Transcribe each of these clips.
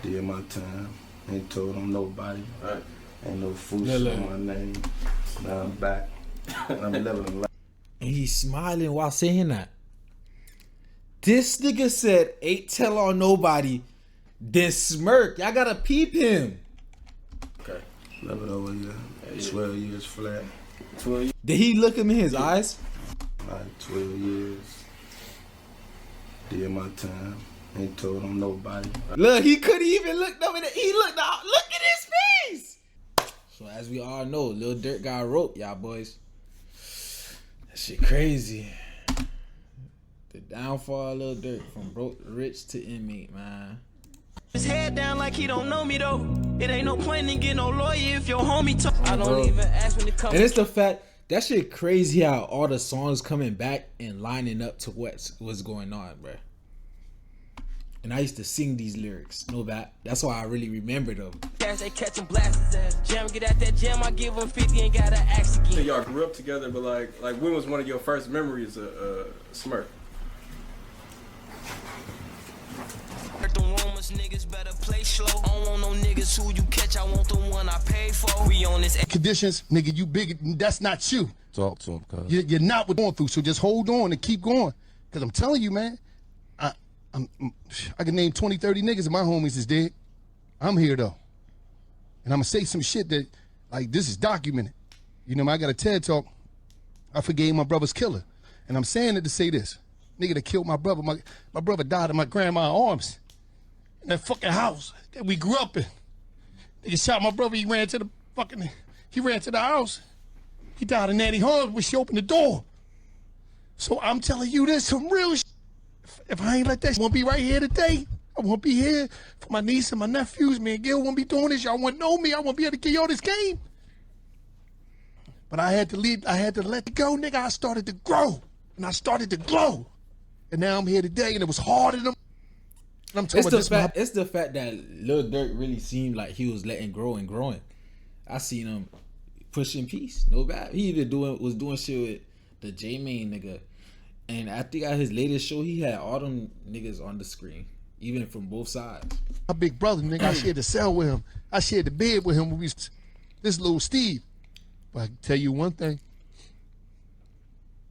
Did my time. Ain't told him nobody. Right. Ain't no fools on my name. Now I'm back. And I'm living a life. And he's smiling while saying that. This nigga said, ain't tell on nobody, then smirk. Y'all gotta peep him. Okay. Living over here. 12 years flat. 12 years. Did he look him in his eyes? Like 12 years. Did my time. Ain't told him nobody. Look, he couldn't even look them in the, he looked out. Look at his face. So as we all know, Lil Durk got roped, y'all boys. That shit crazy. The downfall of Lil Durk from broke rich to inmate, man. His head down like he don't know me though. It ain't no point in getting no lawyer if your homie talk. I don't even ask when it comes. And it's the fact that shit crazy how all the songs coming back and lining up to what's going on, bro. And I used to sing these lyrics, know that. That's why I really remember them. Cash, they catch him blast his ass. Jam, get at that jam, I give him 50 and gotta ask again. So y'all grew up together, but like when was one of your first memories of Smirk? The rumors, niggas better play slow. I don't want no niggas who you catch, I want the one I paid for. We on this conditions, nigga, you big, that's not you. Talk to him, cuz. You're not what we're going through, so just hold on and keep going. Because I'm telling you, man, I can name 20, 30 niggas and my homies is dead. I'm here, though. And I'm going to say some shit that, like, this is documented. You know, I got a TED Talk. I forgave my brother's killer. And I'm saying it to say this. Nigga that killed my brother, my brother died in my grandma's arms. In that fucking house that we grew up in. Nigga shot my brother, he ran to the house. He died in Nanny Harms when she opened the door. So I'm telling you, there's some real shit. If I ain't let that shit, I won't be right here today. I won't be here for my niece and my nephews. Me and Gil won't be doing this. Y'all won't know me. I won't be able to give y'all this game. But I had to leave. I had to let it go, nigga. I started to grow. And I started to glow. And now I'm here today, and it was harder than I'm talking about It's the fact that Lil Durk really seemed like he was letting grow and growing. I seen him pushing peace, no bad. He even was doing shit with the J-Main nigga. And I think at his latest show, he had all them niggas on the screen, even from both sides. My big brother, nigga, I shared the cell with him. I shared the bed with him when this little Steve. But I can tell you one thing.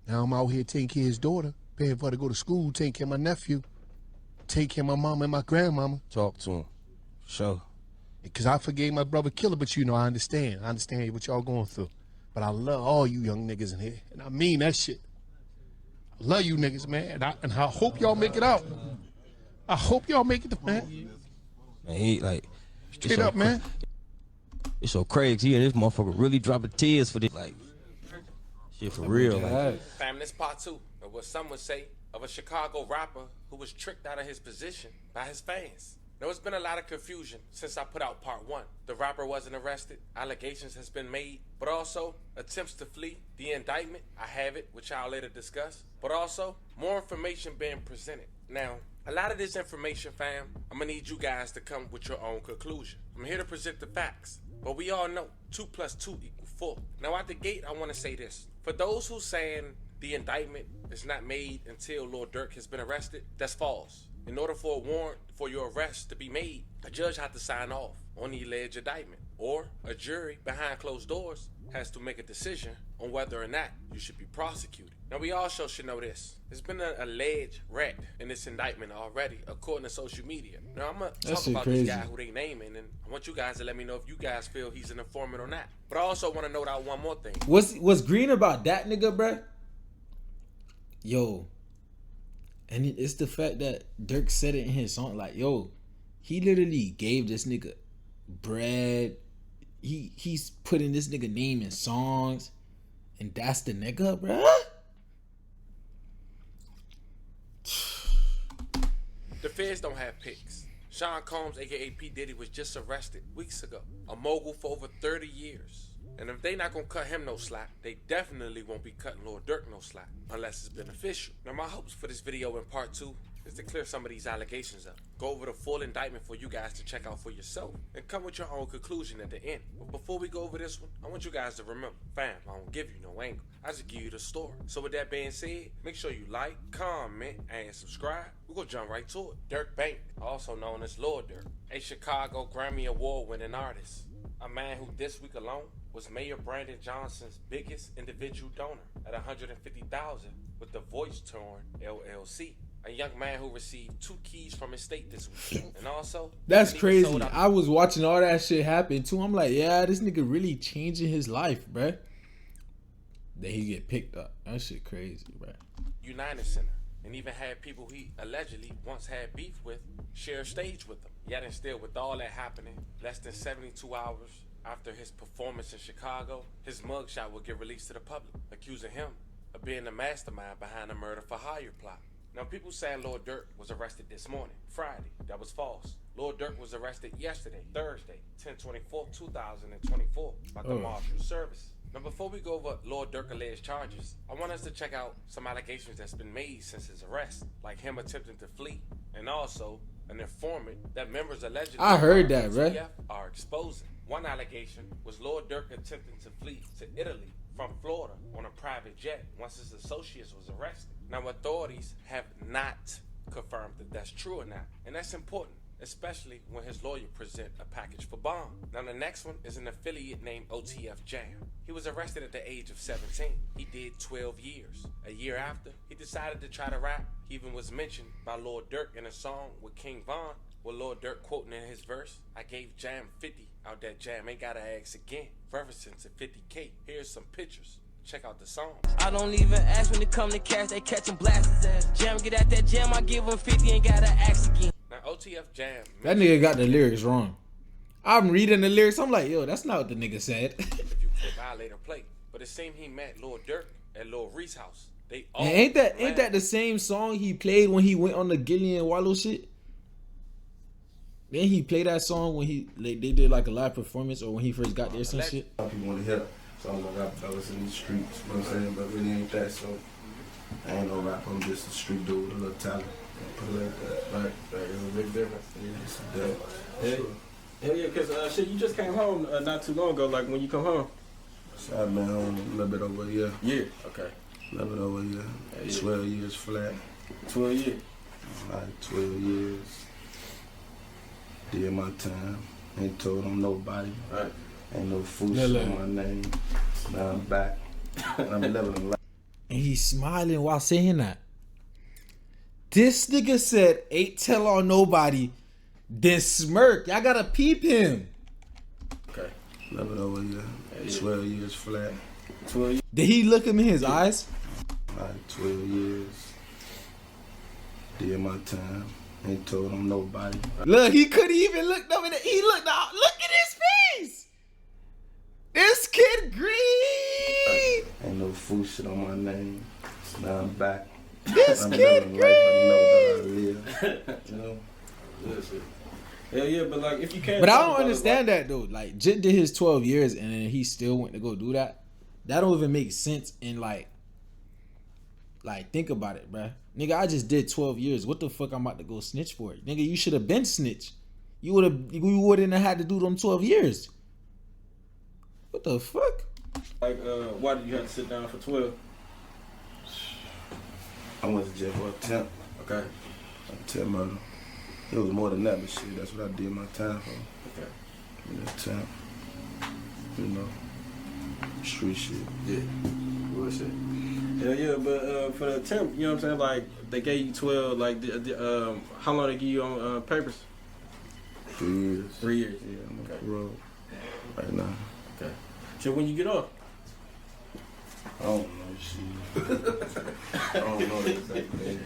Now I'm out here taking care of his daughter, paying for her to go to school, taking care of my nephew, taking care of my mama and my grandmama. Talk to him. Sure. Because I forgave my brother killer, but you know, I understand. I understand what y'all going through. But I love all you young niggas in here. And I mean that shit. I love you niggas, man. And I hope y'all make it out. I hope y'all make it, man. Man, he like... Straight up, man. It's so crazy. He and this motherfucker really dropping tears for this. Like, shit for real. Like. Fam, this part 2 of what some would say of a Chicago rapper who was tricked out of his position by his fans. Now, it's been a lot of confusion since I put out part 1. The rapper wasn't arrested, allegations has been made, but also attempts to flee, the indictment, I have it, which I'll later discuss, but also more information being presented. Now, a lot of this information, fam, I'm gonna need you guys to come with your own conclusion. I'm here to present the facts, but we all know 2 + 2 = 4. Now, out the gate, I wanna say this. For those who saying the indictment is not made until Lil Durk has been arrested, that's false. In order for a warrant for your arrest to be made, a judge has to sign off on the alleged indictment, or a jury behind closed doors has to make a decision on whether or not you should be prosecuted. Now, we also should know this. There's been an alleged rat in this indictment already, according to social media. Now, I'm going to talk about this guy who they naming, and I want you guys to let me know if you guys feel he's an informant or not. But I also want to note out one more thing. What's green about that nigga, bruh? Yo. And it's the fact that Durk said it in his song, like, yo, he literally gave this nigga bread. He's putting this nigga name in songs, and that's the nigga, bruh. The feds don't have picks. Sean Combs, aka P. Diddy, was just arrested weeks ago. A mogul for over 30 years. And if they not gonna cut him no slack, they definitely won't be cutting Lil Durk no slack, unless it's beneficial. Now, my hopes for this video in part 2 is to clear some of these allegations up. Go over the full indictment for you guys to check out for yourself and come with your own conclusion at the end. But before we go over this one, I want you guys to remember, fam, I don't give you no angle. I just give you the story. So with that being said, make sure you like, comment, and subscribe. We're gonna jump right to it. Dirk Bank, also known as Lil Durk, a Chicago Grammy Award winning artist. A man who this week alone was Mayor Brandon Johnson's biggest individual donor at $150,000 with the Voice Torn LLC. A young man who received 2 keys from his state this week. And also, that's crazy. I was watching all that shit happen too. I'm like, yeah, this nigga really changing his life, bruh. Then he get picked up. That shit crazy, bruh. United Center, and even had people he allegedly once had beef with share stage with him. Yet and still, with all that happening, less than 72 hours after his performance in Chicago, his mugshot will get released to the public, accusing him of being the mastermind behind the murder for hire plot. Now, people saying Lil Durk was arrested this morning, Friday. That was false. Lil Durk was arrested yesterday, Thursday, 10/24/2024, by the Marshal Service. Now, before we go over Lil Durk alleged charges, I want us to check out some allegations that's been made since his arrest, like him attempting to flee, and also an informant that members allegedly I heard that, OTF are exposing. One allegation was Lil Durk attempting to flee to Italy from Florida on a private jet once his associates was arrested. Now, authorities have not confirmed that that's true or not, and that's important, especially when his lawyer present a package for bond. Now, the next one is an affiliate named OTF Jam. He was arrested at the age of 17. He did 12 years. A year after, he decided to try to rap. He even was mentioned by Lil Durk in a song with King Von, with Lil Durk quoting in his verse, "I gave Jam 50 out that Jam, ain't gotta ask again," referencing to 50K. Here's some pictures. Check out the song. I don't even ask when it come to cash, they catch him blast his ass. Jam, get at that jam, I give him 50, ain't gotta ask again. Now, OTF Jam. That nigga got the lyrics wrong. I'm reading the lyrics. I'm like, yo, that's not what the nigga said. If you could violate or play. But it seemed he met Lil Durk at Lil Reese's house. They all And ain't that the same song he played when he went on the Gillian Wallow shit? Then he played that song when they did like a live performance or when he first got there some shit. A lot of people want to hear songs like rap fellas in these streets, you know what I'm saying? But really ain't that, so I ain't no rapper, I'm just a street dude with a little talent. Put it like that. Right, there's a big difference. Yeah, it's a deal. Hell yeah, because shit, you just came home not too long ago. Like when you come home. So I've been home a little bit over a year. Yeah. Okay. A little bit over a year. 12 years flat. 12 years. Like 12 years. Did my time. Ain't told on nobody. Right. Ain't no food on my name. Now I'm back. And I'm living a life. And he's smiling while saying that. This nigga said, ain't tell on nobody, then smirk. Y'all gotta peep him. Okay. Living over a year. 12 years flat. 12 years. Did he look him in his eyes? Like 12 years. Did my time. Ain't told on nobody. Look, he couldn't even look them in the, he looked out. Look at his face. This kid green. Ain't no food shit on my name. Now I'm back. This I'm kid living a life I know that I live. You know? Listen. Hell yeah, but like if you can't. But I don't understand that though. Like Jit did his 12 years and then he still went to go do that. That don't even make sense in like think about it, bruh. Nigga, I just did 12 years. What the fuck I'm about to go snitch for? Nigga, you should have been snitch. You wouldn't have had to do them 12 years. What the fuck? Like, why did you have to sit down for 12? I went to jail for attempt. Okay. Attempt murder. It was more than that, but shit, that's what I did my time for. Okay. Attempt. You know. Street shit. Yeah. Bullshit. Hell yeah, but for the attempt, you know what I'm saying? Like, they gave you 12, like, how long they give you on papers? 3 years. 3 years. Yeah, I'm on parole right now. Okay. So when you get off? I don't know, shit. I don't know the exact day.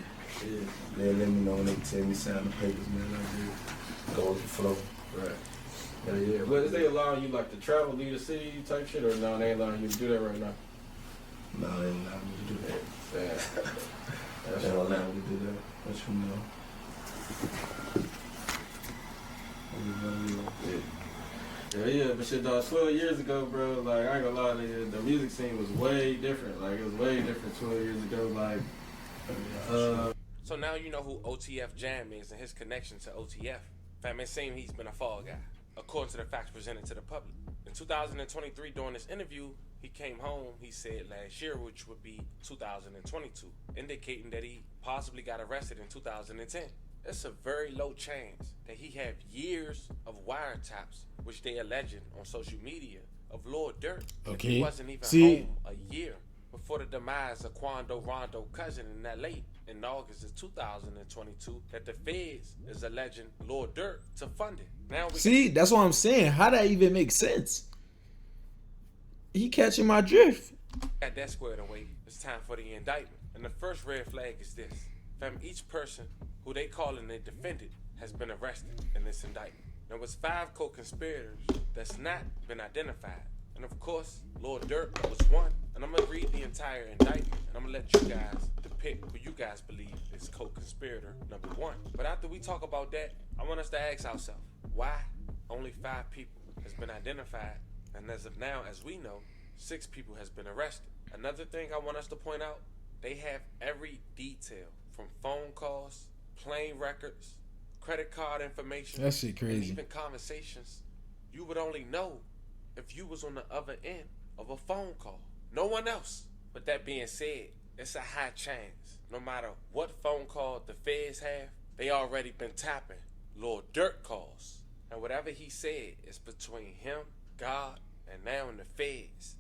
Yeah. They let me know when they tell me sign the papers, man. I just go with the flow. Right. Hell yeah. Well, is they allowing you, like, to travel, leave the city type shit, or no, they ain't allowing you to do that right now? No, they ain't allowing me to do that. Yeah. They don't allow me to do that. What you know? Yeah, yeah, but shit, dog, 12 years ago, bro, like, I ain't gonna lie to you, the music scene was way different. Like, it was way different 12 years ago. Like, So now you know who OTF Jam is and his connection to OTF. Fam, it seems he's been a fall guy, according to the facts presented to the public. In 2023, during this interview, he came home, he said last year, which would be 2022, indicating that he possibly got arrested in 2010. It's a very low chance that he had years of wiretaps, which they alleged on social media, of Lil Durk. Okay. He wasn't even See? home a year before the demise of Quando Rondo cousin in LA in August of 2022 that the feds is alleging Lil Durk to fund it. Now we See, that's what I'm saying. How that even make sense? He catching my drift. got that squared away. It's time for the indictment. And the first red flag is this. Fam, each person who they calling a defendant has been arrested in this indictment. There was 5 co-conspirators that's not been identified. And of course, Lil Durk was one. And I'm gonna read the entire indictment, and I'm gonna let you guys depict who you guys believe is co-conspirator number 1. But after we talk about that, I want us to ask ourselves, why only 5 people has been identified, and as of now, as we know, 6 people has been arrested. Another thing I want us to point out, they have every detail from phone calls, plane records, credit card information, That shit crazy. and even conversations you would only know if you was on the other end of a phone call. No one else. But that being said, it's a high chance. No matter what phone call the feds have, they already been tapping Lil Durk calls. And whatever he said is between him, God, and now in the feds.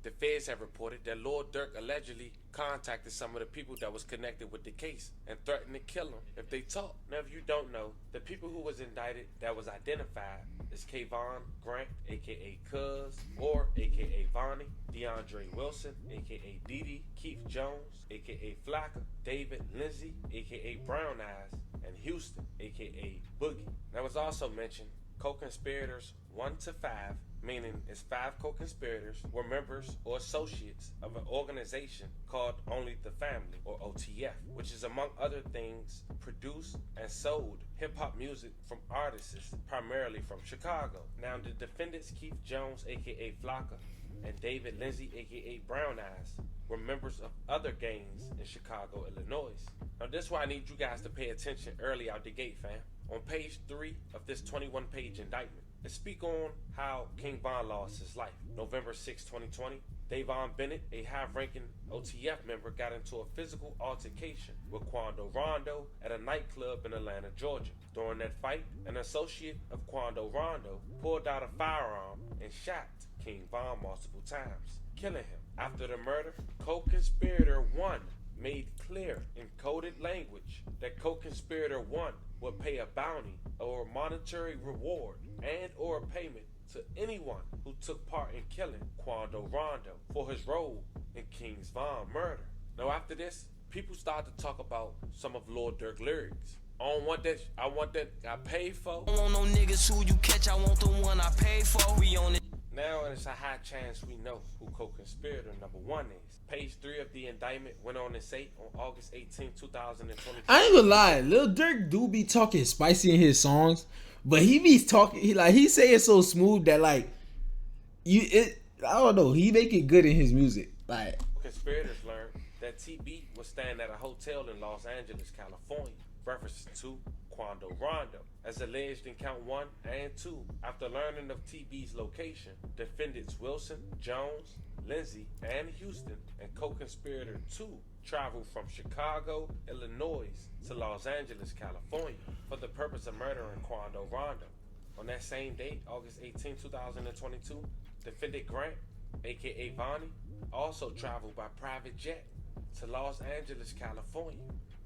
The feds have reported that Lil Durk allegedly contacted some of the people that was connected with the case and threatened to kill them if they talk. Now, if you don't know, the people who was indicted that was identified is Kayvon Grant, aka Cuz, or aka Vonnie, DeAndre Wilson, aka Didi, Keith Jones, aka Flacca, David Lindsay, aka Brown Eyes, and Houston, aka Boogie. That was also mentioned co-conspirators 1 to 5, meaning it's 5 co-conspirators, were members or associates of an organization called Only the Family, or OTF, which is, among other things, produced and sold hip-hop music from artists primarily from Chicago. Now, the defendants Keith Jones, aka Flocka, and David Lindsay, aka Brown Eyes, were members of other gangs in Chicago, Illinois. Now, this is why I need you guys to pay attention early out the gate, fam. On page 3 of this 21-page indictment, it speak on how King Von lost his life. November 6, 2020, Davon Bennett, a high-ranking OTF member, got into a physical altercation with Quando Rondo at a nightclub in Atlanta, Georgia. During that fight, an associate of Quando Rondo pulled out a firearm and shot King Von multiple times, killing him. After the murder, co-conspirator 1 made clear in coded language that co-conspirator 1 would pay a bounty or a monetary reward and or a payment to anyone who took part in killing Quando Rondo for his role in King's Von murder. Now, after this, people started to talk about some of Lil Durk lyrics. I don't want that, I want that I paid for. I don't want no niggas who you catch, I want the one I paid for. We on it. Now it's a high chance we know who co-conspirator number 1 is. Page 3 of the indictment went on to say on August 18, 2022. I ain't gonna lie, Lil Durk do be talking spicy in his songs, but he be talking, he say it so smooth that I don't know, he make it good in his music. Like, Conspirators learned that TB was staying at a hotel in Los Angeles, California, reference to Quando Rondo. As alleged in count 1 and 2, after learning of TB's location, defendants Wilson, Jones, Lindsay, and Houston, and co-conspirator 2 traveled from Chicago, Illinois to Los Angeles, California for the purpose of murdering Quando Rondo. On that same date, August 18, 2022, defendant Grant, aka Vonnie, also traveled by private jet to Los Angeles, California.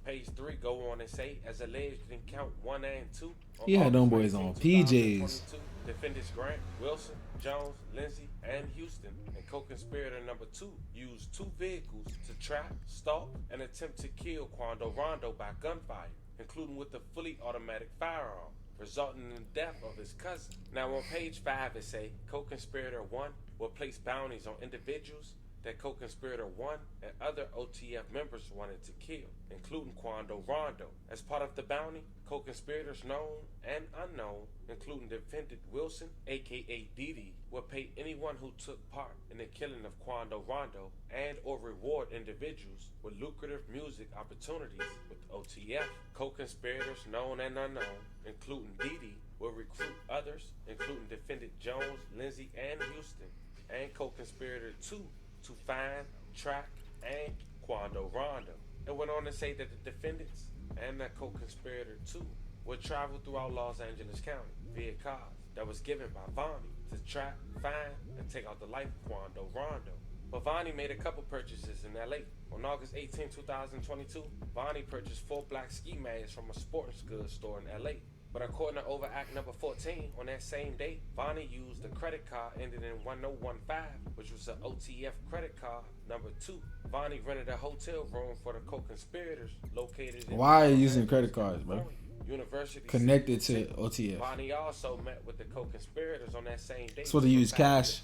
Page 3 go on and say, as alleged in count 1 and 2. he had them boys on PJs. Defendants Grant, Wilson, Jones, Lindsay, and Houston, and co-conspirator number 2 used 2 vehicles to trap, stalk, and attempt to kill Quando Rondo by gunfire, including with a fully automatic firearm, resulting in the death of his cousin. Now on page 5 it say, co-conspirator 1 will place bounties on individuals that co-conspirator 1 and other OTF members wanted to kill, including Quando Rondo. As part of the bounty, co-conspirators known and unknown, including defendant Wilson, aka Didi, would pay anyone who took part in the killing of Quando Rondo and or reward individuals with lucrative music opportunities with OTF. Co-conspirators known and unknown, including Didi, will recruit others, including defendant Jones, Lindsay, and Houston, and co-conspirator 2 to find, track, and Quando Rondo. It went on to say that the defendants and the co-conspirator 2 would travel throughout Los Angeles County via cars that was given by Vonnie to track, find, and take out the life of Quando Rondo. But Vonnie made a couple purchases in LA. On August 18, 2022, Vonnie purchased 4 black ski masks from a sports goods store in LA. But according to Overt number 14, on that same day, Vonnie used a credit card ending in 1015, which was an OTF credit card number 2. Vonnie rented a hotel room for the co-conspirators located in... Why are you using credit cards, bro? University Connected to OTF. Vonnie also met with the co-conspirators on that same day. So they use cash.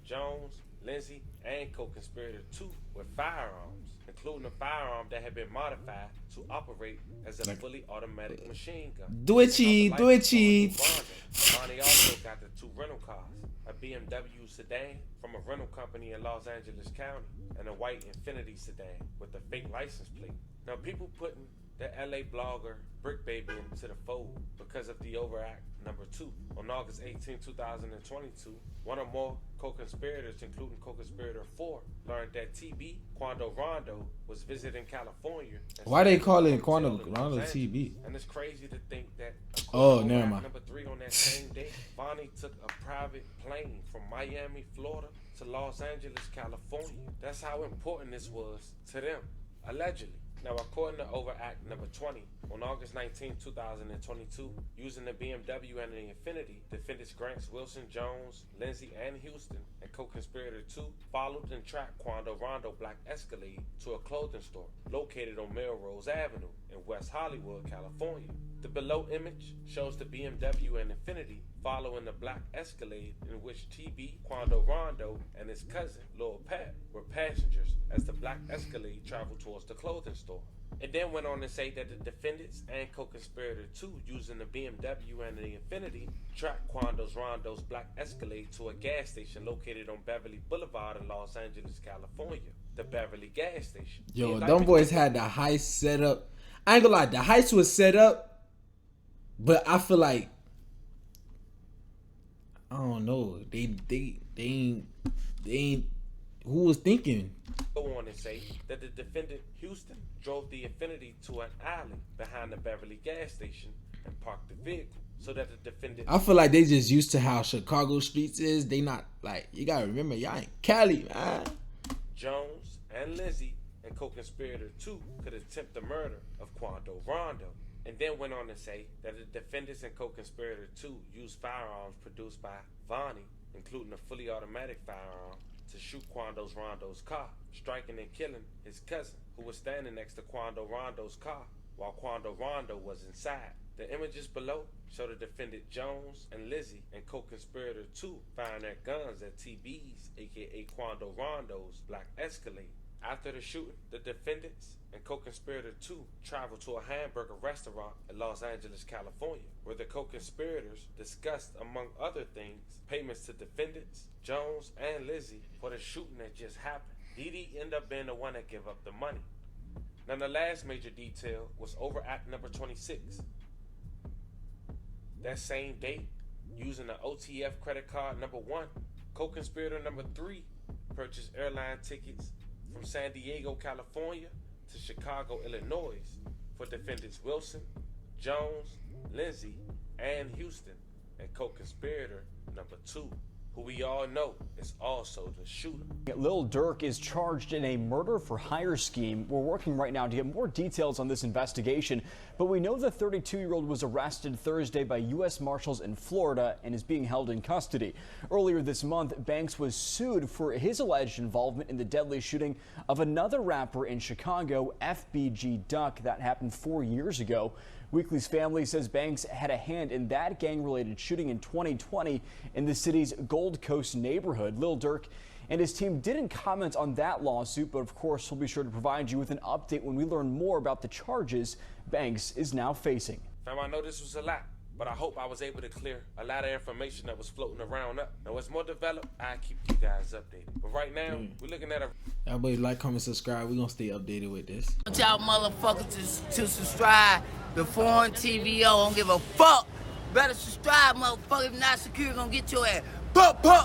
Jones, Lindsay, and co-conspirator 2 with firearms, including a firearm that had been modified to operate as a fully automatic machine gun. Do it cheap, do it cheap. Vonnie also got the 2 rental cars, a BMW sedan from a rental company in Los Angeles County, and a white Infiniti sedan with a fake license plate. Now, people putting the LA blogger Brick Baby into the fold because of the Overt number 2. On August 18, 2022, one or more co-conspirators, including co-conspirator 4, learned that TB, Quando Rondo, was visiting California. Why they call it Quando Rondo TB? And it's crazy to think that never mind. number 3 on that same day, Vonnie took a private plane from Miami, Florida to Los Angeles, California. That's how important this was to them, allegedly. Now, according to Overt number 20, on August 19, 2022, using the BMW and the Infiniti, defendants Grants Wilson, Jones, Lindsay, and Houston, and co-conspirator 2 followed and tracked Quando Rondo black Escalade to a clothing store located on Melrose Avenue in West Hollywood, California. The below image shows the BMW and Infiniti following the black Escalade, in which TB, Quando Rondo, and his cousin, Lil Pat, were passengers as the black Escalade traveled towards the clothing store. It then went on to say that the defendants and co-conspirator 2, using the BMW and the Infiniti, tracked Quando Rondo's black Escalade to a gas station located on Beverly Boulevard in Los Angeles, California. The Beverly gas station. Yo, them boys had the heist set up. I ain't gonna lie, the heist was set up, but I feel like, I don't know, they ain't who was thinking? Go on and say that the defendant Houston drove the Infiniti to an alley behind the Beverly gas station and parked the vehicle so that the defendant... I feel like they just used to how Chicago streets is. They not, like, you gotta remember, y'all ain't Cali, man. Jones and Lindsay and co-conspirator 2 could attempt the murder of Quando Rondo, and then went on to say that the defendants and co-conspirator 2 used firearms produced by Vonnie, including a fully automatic firearm, to shoot Quando Rondo's car, striking and killing his cousin, who was standing next to Quando Rondo's car while Quando Rondo was inside. The images below show the defendant Jones and Lizzie and co-conspirator 2 firing their guns at TB's, aka Quando Rondo's, black Escalade. After the shooting, the defendants and co-conspirator 2 traveled to a hamburger restaurant in Los Angeles, California, where the co-conspirators discussed, among other things, payments to defendants, Jones and Lizzie, for the shooting that just happened. Didi ended up being the one that gave up the money. Now, the last major detail was Overt number 26. That same day, using the OTF credit card number 1, co-conspirator number 3 purchased airline tickets from San Diego, California to Chicago, Illinois for defendants Wilson, Jones, Lindsay, and Houston, and co-conspirator number 2, who we all know is also the shooter. LIL Durk is charged in a murder for hire scheme. We're working right now to get more details on this investigation, but we know the 32-year-old was arrested Thursday by U.S. Marshals in Florida and is being held in custody. Earlier this month, Banks was sued for his alleged involvement in the deadly shooting of another rapper in Chicago, FBG Duck. That happened 4 years ago. Weekly's family says Banks had a hand in that gang-related shooting in 2020 in the city's Gold Coast neighborhood. LIL Durk And his team didn't comment on that lawsuit, but of course we'll be sure to provide you with an update when we learn more about the charges Banks is now facing. Fam, I know this was a lot, but I hope I was able to clear a lot of information that was floating around up. Now, what's more developed, I keep you guys updated. But right now, we're looking at a... Everybody like, comment, subscribe. We're going to stay updated with this. Want y'all motherfuckers to subscribe to Foreign TVO. Don't give a fuck. Better subscribe, motherfucker. If not, security gonna get your ass. Pup, pup.